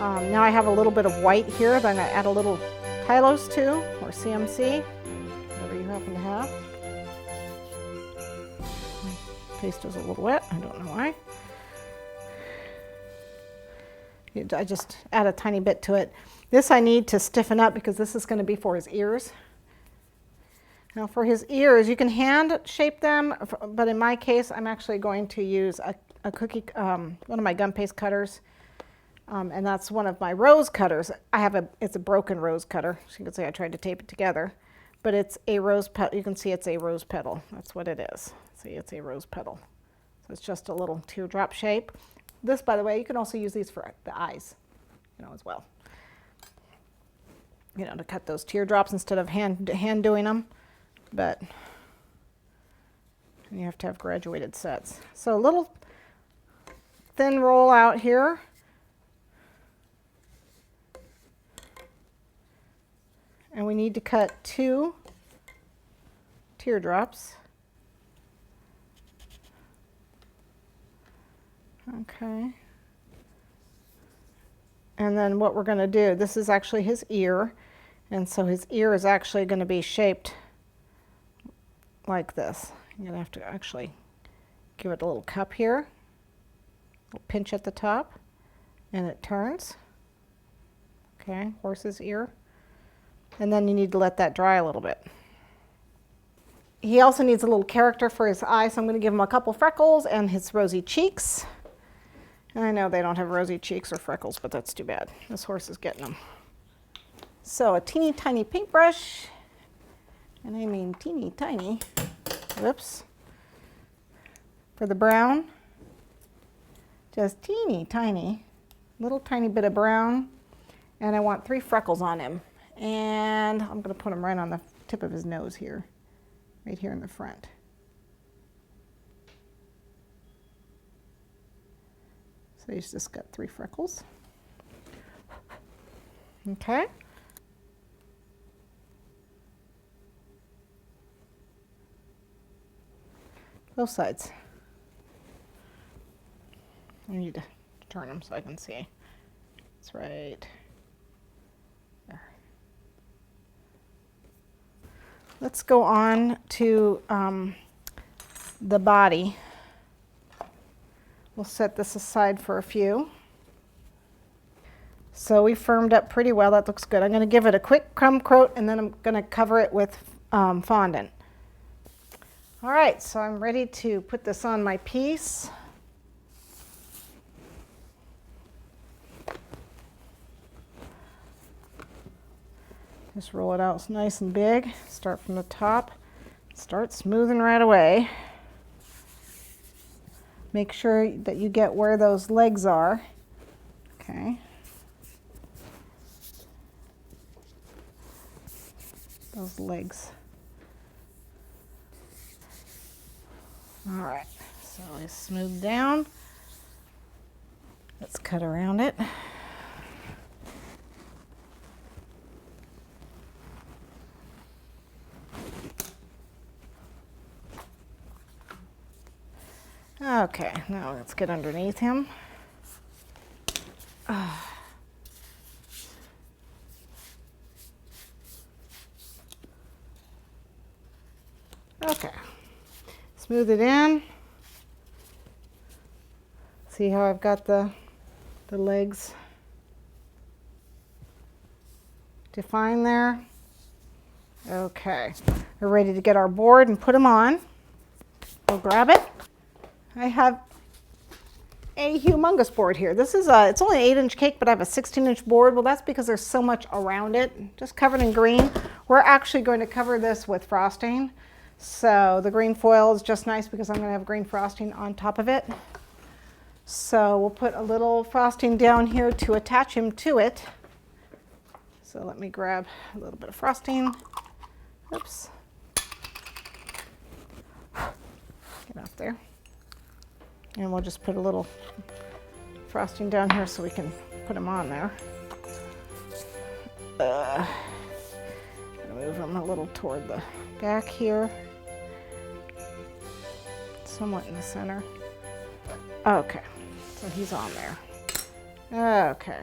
Now I have a little bit of white here that I'm going to add a little Kylos to, or CMC, whatever you happen to have. My paste is a little wet, I don't know why. I just add a tiny bit to it. This I need to stiffen up because this is going to be for his ears. Now for his ears, you can hand shape them, but in my case, I'm actually going to use a cookie, one of my gum paste cutters, and that's one of my rose cutters. It's a broken rose cutter, so you can see I tried to tape it together, but it's a rose petal. You can see it's a rose petal. That's what it is. See, it's a rose petal. So it's just a little teardrop shape. This, by the way, you can also use these for the eyes, as well. To cut those teardrops instead of hand doing them. But you have to have graduated sets. So a little thin roll out here. And we need to cut 2 teardrops. Okay. And then what we're going to do, this is actually his ear. And so his ear is actually going to be shaped like this. You're going to have to actually give it a little cup here, a little pinch at the top, and it turns. Okay, horse's ear. And then you need to let that dry a little bit. He also needs a little character for his eyes, so I'm going to give him a couple freckles and his rosy cheeks. And I know they don't have rosy cheeks or freckles, but that's too bad. This horse is getting them. So a teeny tiny paintbrush, and I mean teeny tiny, whoops, for the brown, just teeny tiny, little tiny bit of brown, and I want 3 freckles on him. And I'm going to put them right on the tip of his nose here, right here in the front. So he's just got 3 freckles. Okay. Both sides. I need to turn them so I can see. That's right there. Let's go on to the body. We'll set this aside for a few. So we firmed up pretty well. That looks good. I'm going to give it a quick crumb coat, and then I'm going to cover it with fondant. All right, so I'm ready to put this on my piece. Just roll it out nice and big. Start from the top. Start smoothing right away. Make sure that you get where those legs are. Okay. Those legs. All right, so it's smoothed down. Let's cut around it. Okay, now let's get underneath him. Okay, smooth it in. See how I've got the legs defined there? Okay, we're ready to get our board and put them on. We'll grab it. I have a humongous board here. This is it's only an 8-inch cake, but I have a 16-inch board. Well, that's because there's so much around it, just covered in green. We're actually going to cover this with frosting. So the green foil is just nice because I'm going to have green frosting on top of it. So we'll put a little frosting down here to attach him to it. So let me grab a little bit of frosting. Oops. Get out there. And we'll just put a little frosting down here so we can put them on there. Move them a little toward the back here. Somewhat in the center. Okay, so he's on there. Okay.